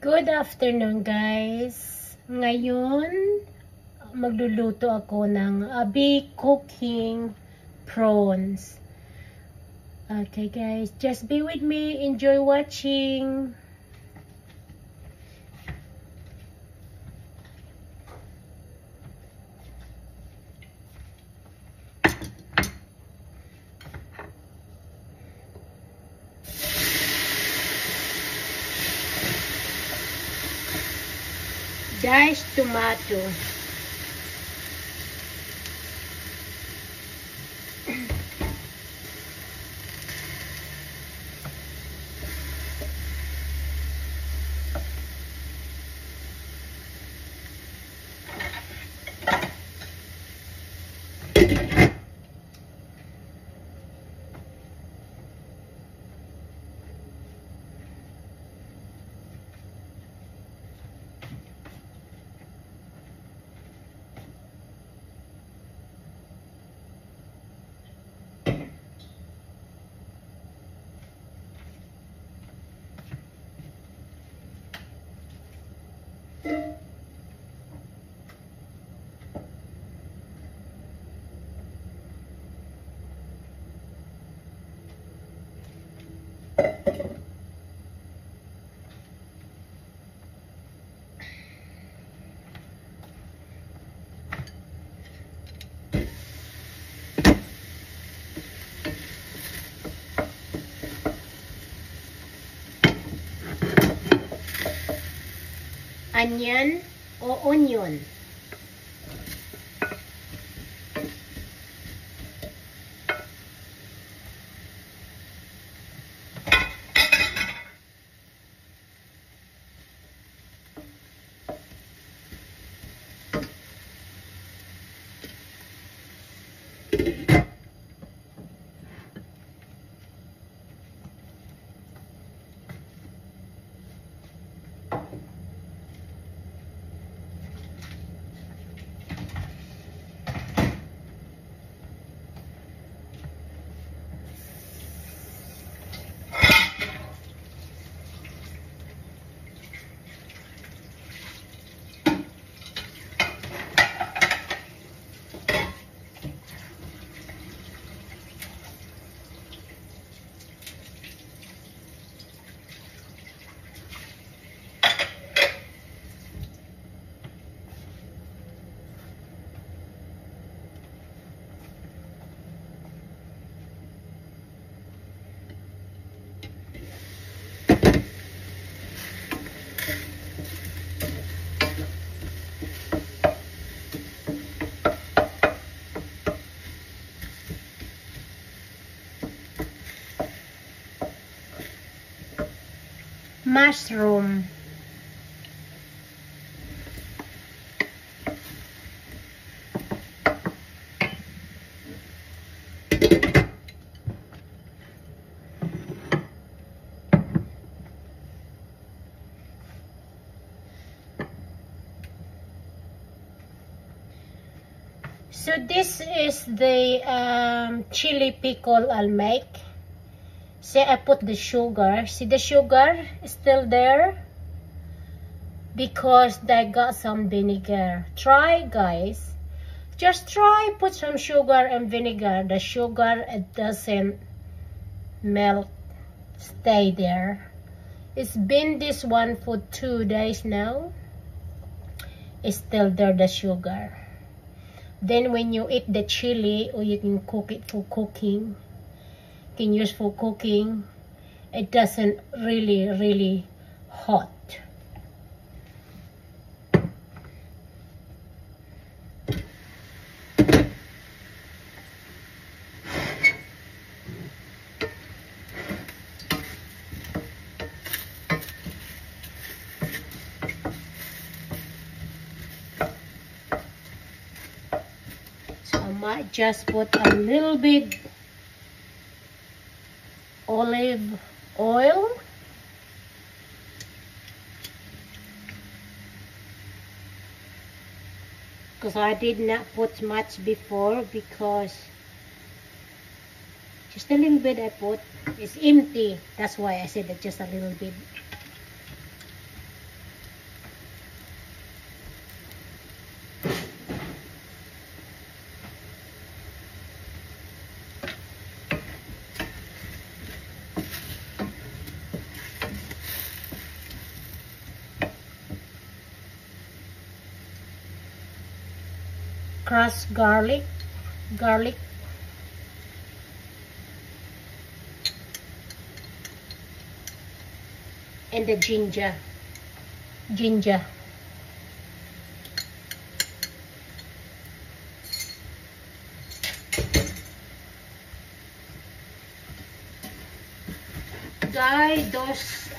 Good afternoon guys. Ngayon, magluluto ako ng Abi cooking prawns. Okay guys, just be with me. Enjoy watching. Diced tomato. Onion o onion. Mushroom. So this is the chili pickle I'll make. See, I put the sugar. See, the sugar is still there because I got some vinegar. Try, guys. Just try put some sugar and vinegar. The sugar, it doesn't melt. Stay there. It's been this one for 2 days now. It's still there, the sugar. Then when you eat the chili, or you can cook it for cooking, can use for cooking, it doesn't really hot. So I might just put a little bit olive oil. Because I did not put much before, because just a little bit I put. It's empty. That's why I said that just a little bit. crushed garlic, and the ginger. Guys, those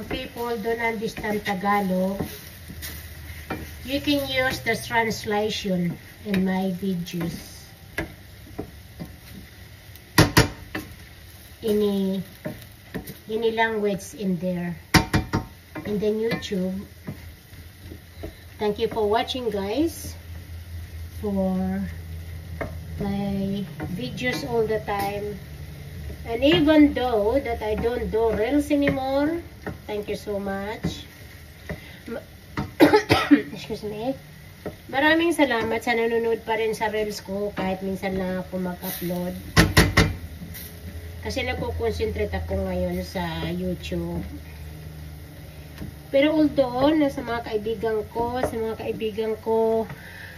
people don't understand Tagalog, you can use the translation in my videos. Any language in there, in the YouTube. Thank you for watching, guys, for my videos all the time. And even though that I don't do reels anymore, thank you so much. Excuse me. Maraming salamat sa nanonood pa rin sa reels ko kahit minsan lang ako mag-upload. Kasi nagko-concentrate ako ngayon sa YouTube. Pero although, sa mga kaibigan ko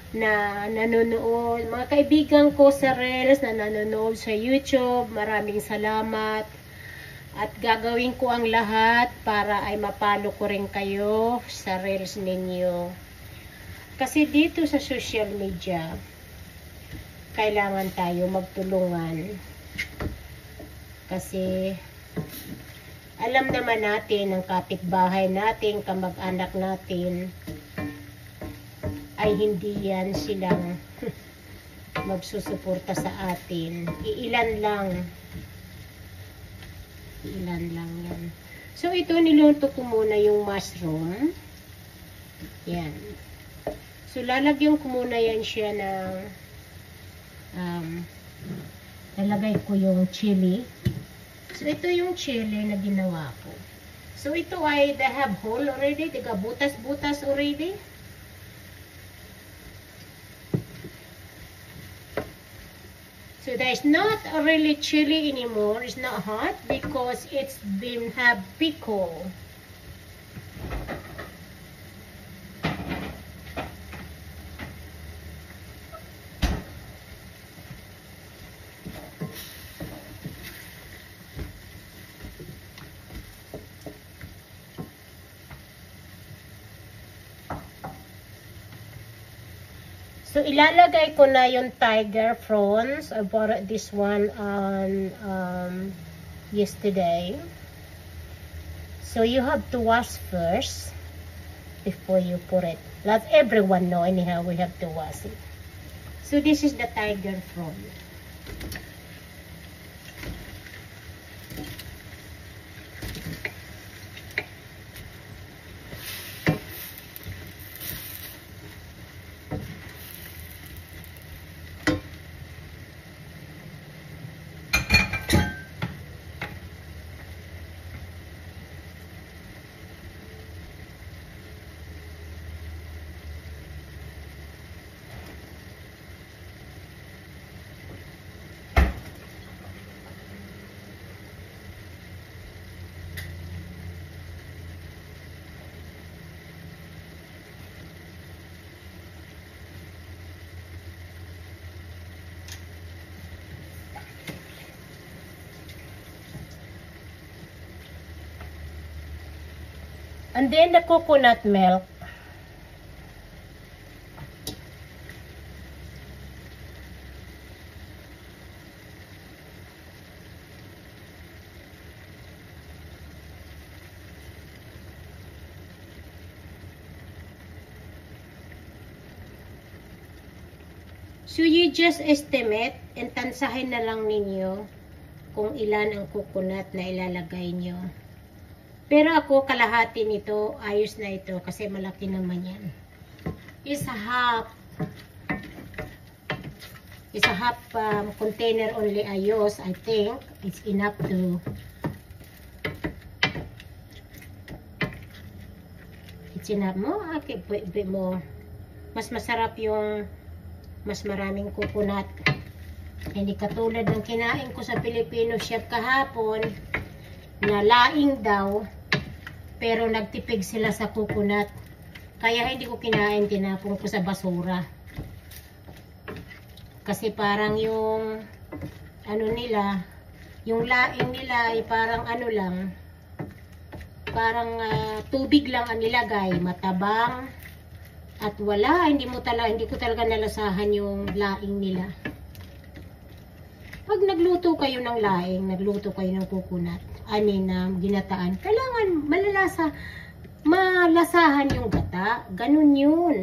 na nanonood, mga kaibigan ko sa Reels na nanonood sa YouTube, maraming salamat. At gagawin ko ang lahat para ay mapalo ko rin kayo sa Reels ninyo. Kasi dito sa social media, kailangan tayo magtulungan. Kasi alam naman natin ang kapitbahay natin, kamag-anak natin, ay hindi yan silang magsusuporta sa atin. Iilan lang yan. So ito, niluto ko muna yung mushroom. Yan. So lalagyan ko muna yan siya ng lalagay ko yung chili. So ito yung chili na ginawa ko. So ito ay they have whole already, diga butas-butas already. So there's not really chili anymore. It's not hot because it's been have pickle. So, ilalagay ko na yung tiger prawns. I bought this one on yesterday. So, you have to wash first before you put it. Let everyone know anyhow we have to wash it. So, this is the tiger prawn. And then the coconut milk. So you just estimate and tansahin na lang ninyo kung ilan ang coconut na ilalagay nyo. Pero ako, kalahati nito, ayos na ito kasi malaki naman yan. It's a half container only ayos. I think it's enough to mo. Okay, pwede mo. Mas masarap yung mas maraming coconut. Hindi katulad ng kinain ko sa Filipino chef kahapon na laing daw. Pero nagtipid sila sa coconut. Kaya hindi ko kinain, tinapon ko sa basura. Kasi parang yung ano nila, yung laing nila ay parang ano lang, parang tubig lang ang nilagay, matabang at wala, hindi ko talaga nalasahan yung laing nila. Pag nagluto kayo ng laing, nagluto kayo ng coconut, ginataan, kailangan malasahan yung gata, ganun yun.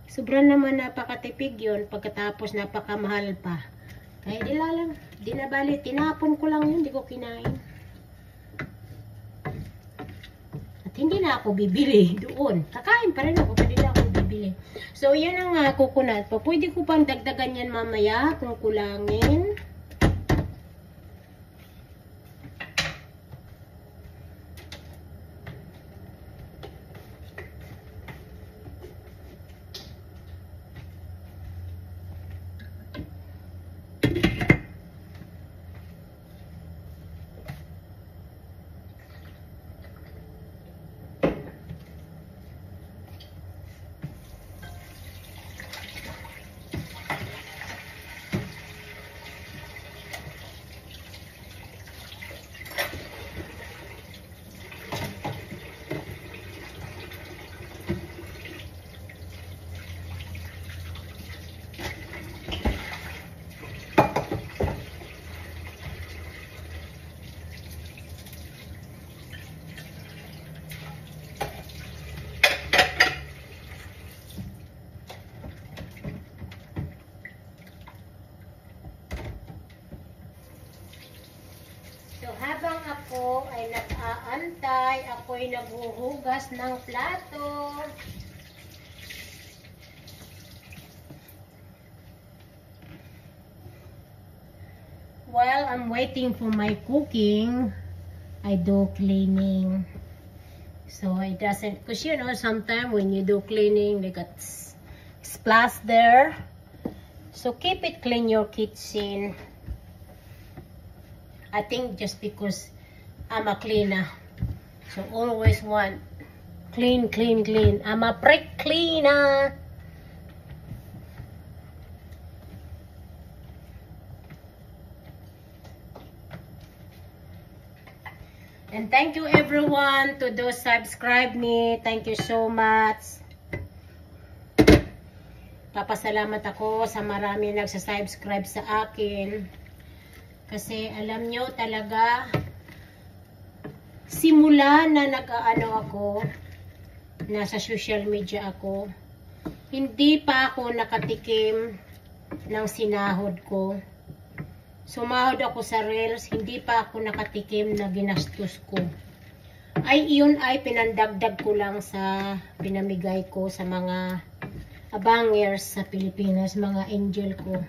Sobrang naman napakatipid yun, pagkatapos napakamahal pa. Kaya di na bali, tinapon ko lang yun, di ko kinain. At hindi na ako bibili doon. Kakain pa rin ako, pwede na ako bibili. So, yan ang coconut pa. Pwede ko pang dagdagan yan mamaya kung kulangin. So, habang ako ay nag-aantay, ako'y naghuhugas ng plato. While I'm waiting for my cooking, I do cleaning. So, it doesn't, because you know, sometimes when you do cleaning, they got splash there. So, keep it clean, your kitchen. I think just because I'm a cleaner. So always want clean, clean, clean. I'm a brick cleaner. And thank you everyone to those subscribe me. Thank you so much. Papasalamat ako sa marami nagsasubscribe sa akin. Kasi alam nyo talaga, simula na ako, nasa social media ako, hindi pa ako nakatikim ng sinahod ko. Sumahod ako sa Reels, hindi pa ako nakatikim na ginastos ko. Iyon ay pinandagdag ko lang sa pinamigay ko sa mga abangers sa Pilipinas, mga angel ko.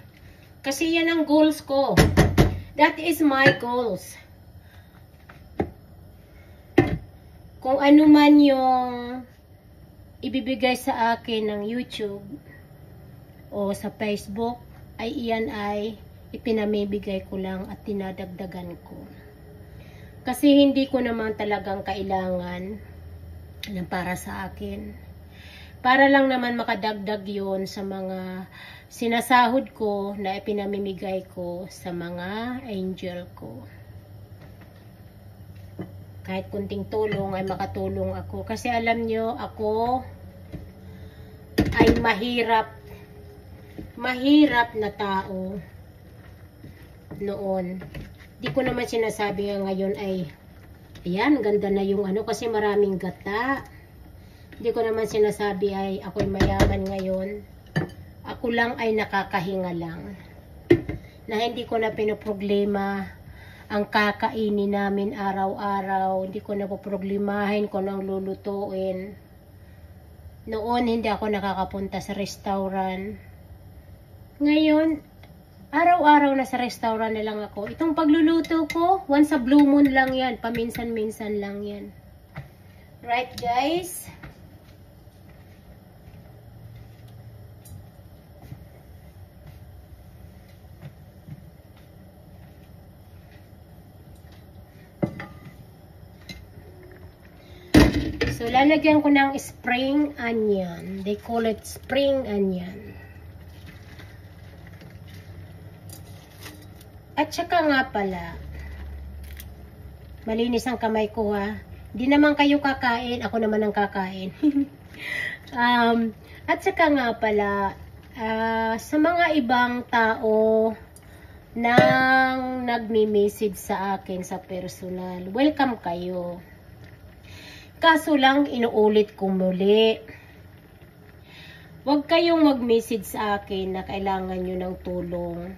Kasi yan ang goals ko. That is my goals. Kung ano man yung ibibigay sa akin ng YouTube o sa Facebook, ay iyan ay ipinamibigay ko lang at tinadagdagan ko. Kasi hindi ko naman talagang kailangan ng para sa akin. Para lang naman makadagdag yon sa mga sinasahod ko na ipinamimigay ko sa mga angel ko. Kahit kunting tulong ay makatulong ako. Kasi alam nyo, ako ay mahirap na tao noon. Di ko naman sinasabi nga ngayon ay, ayan, ganda na yung ano, kasi maraming gata. Di ko naman sinasabi ay ako'y mayaman ngayon. Ako lang ay nakakahinga lang. Na hindi ko na pinoproblema ang kakainin namin araw-araw. Hindi ko na poproblemahin kung anong lulutuin. Noon hindi ako nakakapunta sa restaurant. Ngayon, araw-araw na sa restaurant na lang ako. Itong pagluluto ko, once a blue moon lang yan. Paminsan-minsan lang yan. Right guys? So, lalagyan ko ng spring onion. They call it spring onion. At saka nga pala, malinis ang kamay ko ha. Di naman kayo kakain, ako naman ang kakain. At saka nga pala, sa mga ibang tao nang nagme-message sa akin sa personal, welcome kayo. Kaso lang, inuulit ko muli. Huwag kayong mag-message sa akin na kailangan nyo ng tulong.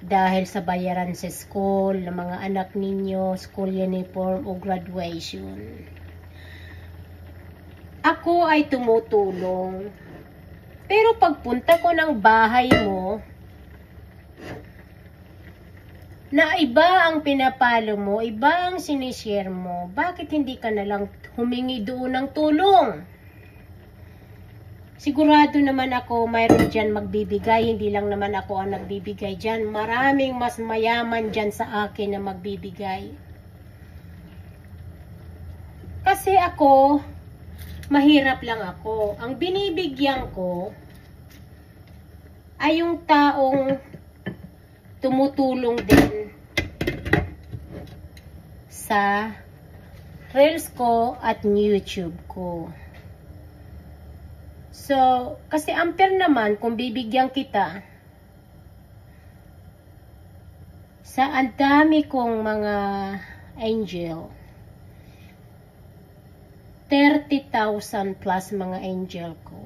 Dahil sa bayaran sa school, ng mga anak ninyo, school uniform o graduation. Ako ay tumutulong. Pero pagpunta ko ng bahay mo, na iba ang pinapalo mo, iba ang sinishare mo, bakit hindi ka na lang humingi doon ng tulong? Sigurado naman ako mayroon dyan magbibigay, hindi lang naman ako ang nagbibigay dyan. Maraming mas mayaman dyan sa akin na magbibigay. Kasi ako, mahirap lang ako. Ang binibigyan ko ay yung taong tumutulong din sa Reels ko at YouTube ko. So, kasi unfair naman kung bibigyan kita sa ang dami kong mga angel. 30,000 plus mga angel ko.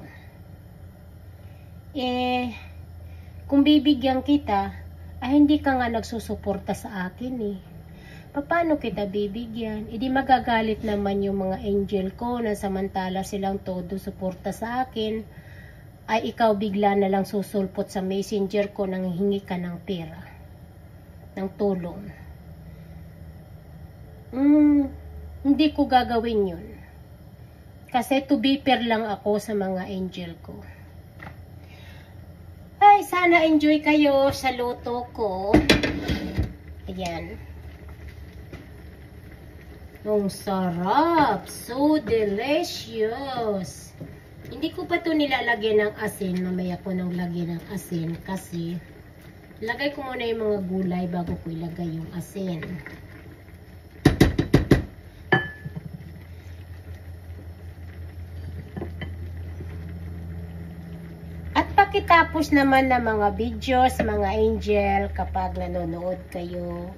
Kung bibigyan kita, ay hindi ka nga nagsusuporta sa akin eh. Paano kita bibigyan? Di magagalit naman yung mga angel ko na samantala silang todo suporta sa akin, ay ikaw bigla na lang susulpot sa messenger ko nang hingi ka ng pera, ng tulong. Hindi ko gagawin yun. Kasi to be fair lang ako sa mga angel ko. Ay, sana enjoy kayo sa luto ko. Ayan. Ang sarap. So delicious. Hindi ko pa to nilalagyan ng asin. Mamaya ko nang lagyan ng asin. Kasi, lagay ko muna yung mga gulay bago ko ilagay yung asin. At pakitapos naman ng mga videos, mga angel, kapag nanonood kayo,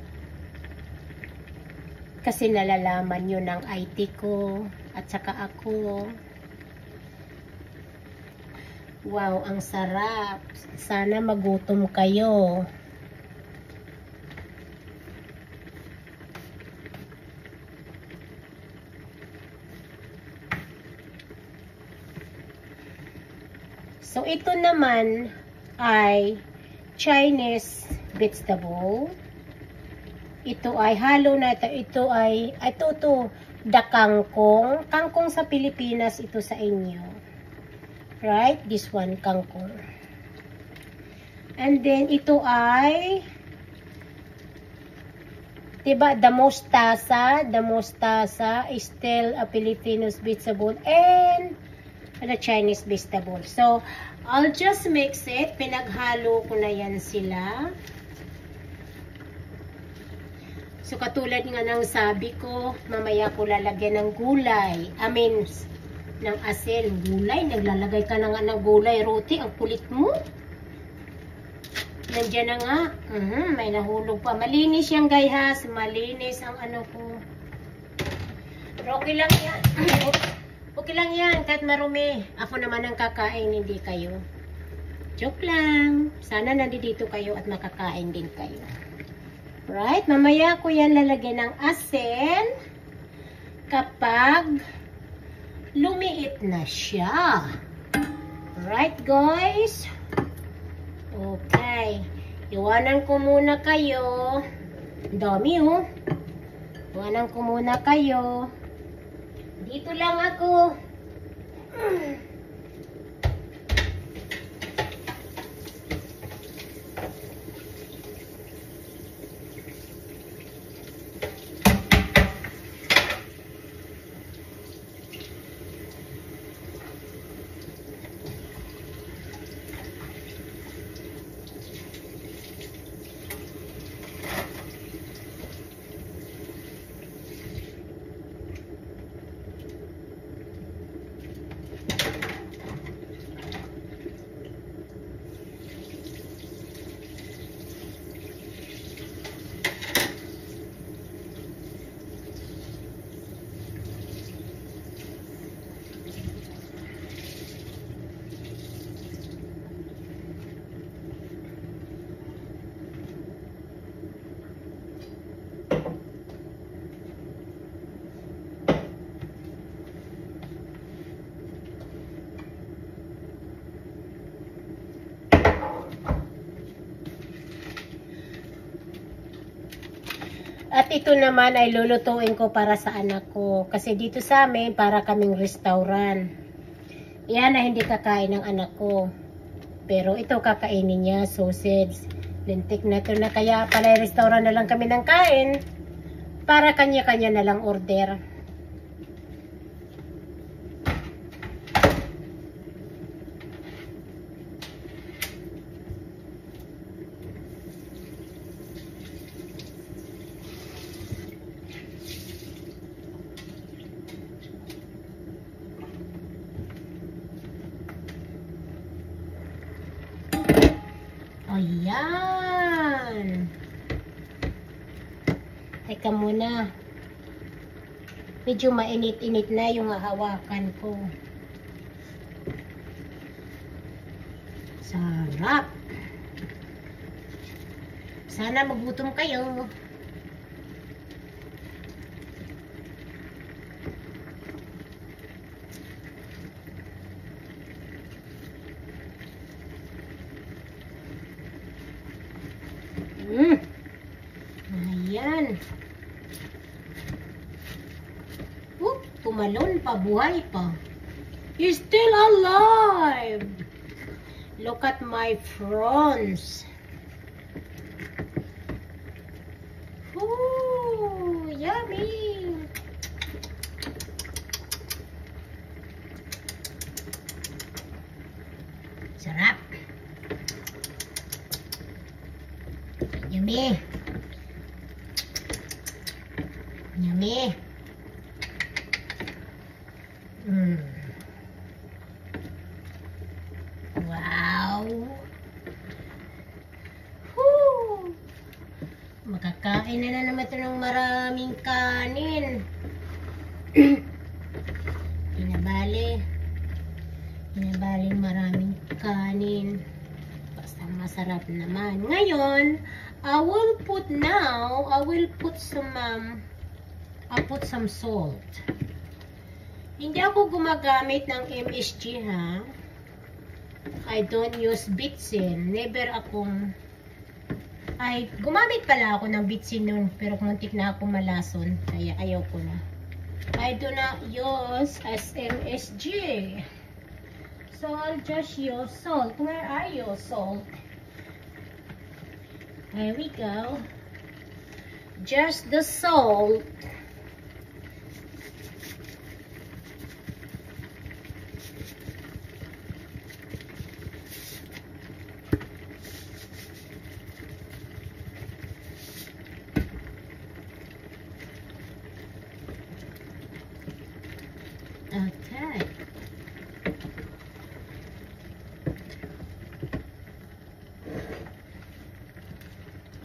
kasi nalalaman nyo ng IT ko at saka ako. Wow, ang sarap. Sana magutom kayo. So, ito naman ay Chinese vegetable. Ito ay halo na ito. Ito ay, the kangkong. Kangkong sa Pilipinas, ito sa inyo. Right? This one, kangkong. And then, ito ay, diba, the mostasa. The mostasa is still a Filipino vegetable and the Chinese vegetable. So, I'll just mix it. Pinaghalo ko na yan sila. So, katulad nga ng sabi ko, mamaya ko lalagyan ng gulay. Ng asin. Gulay. Naglalagay ka na nga ng gulay. Roti, ang kulit mo. Nandiyan na nga. May nahulog pa. Malinis yan, guys. Malinis ang ano ko. Pero okay lang yan. Okay lang yan. Kahit marumi. Ako naman ang kakain, hindi kayo. Joke lang. Sana nandito kayo at makakain din kayo. Right? Mamaya ko yan lalagyan ng asin kapag lumiit na siya. Right, guys? Okay. Iwanan ko muna kayo. Dami, oh. Iwanan ko muna kayo. Dito lang ako. At ito naman ay lulutuin ko para sa anak ko. Kasi dito sa amin, para kaming restaurant. Yan na hindi kakain ng anak ko. Pero ito kakainin niya, sausage. Lintik na ito na kaya pala restaurant na lang kami ng kain. Para kanya-kanya na lang order. Ayan. Teka muna. Medyo mainit-init na yung hahawakan ko. Sarap. Sana magutom kayo. Ayan. Tumalon pa, buhay pa. He's still alive. Look at my prawns. Ooh, yummy. Sarap. Yummy. Yummy. Wow. Woo. Makakain na naman ito ng maraming kanin. Pinabaling maraming kanin. Basta masarap naman. Ngayon, I will put some salt. Hindi ako gumagamit ng MSG, ha? I don't use Bitsin. Gumamit pala ako ng Bitsin nun, pero muntik na ako malason, kaya ayaw ko na. I do not use MSG. So, I'll just use salt. Where are you, salt? There we go. Just the salt. Okay.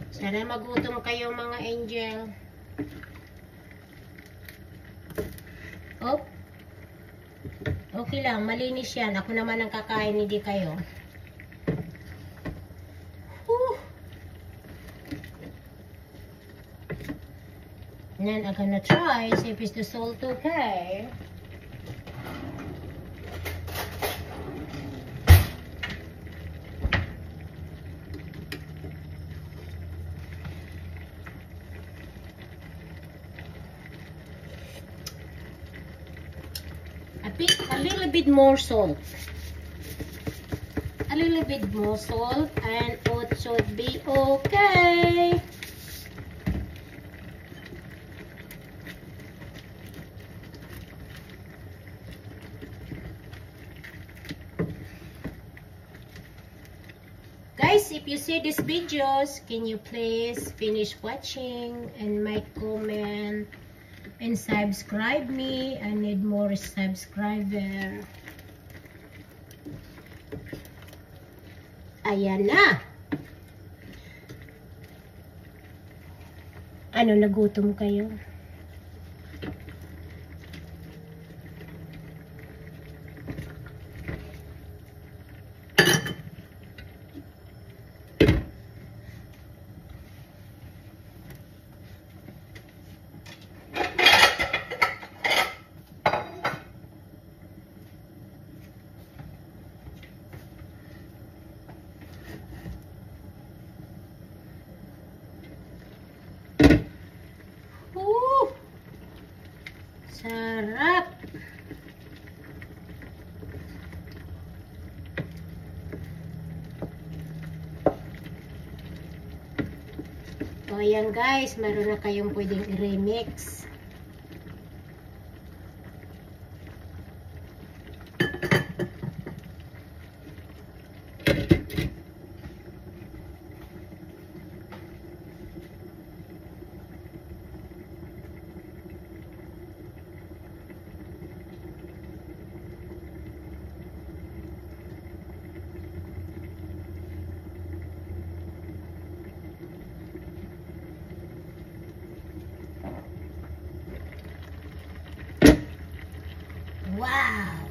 Sana magutom kayo mga angel. Oh. Okay lang, malinis yan. Ako naman ang kakain, hindi kayo. And then I'm gonna try, see if it's the salt okay. A little bit more salt. A little bit more salt and it should be okay. Guys, if you see these videos, can you please finish watching and make comment and subscribe me? I need more subscriber. Ayan na. Ano, nagutom kayo? Sarap! So, ayan guys, meron na kayong pwedeng i-remix. Wow!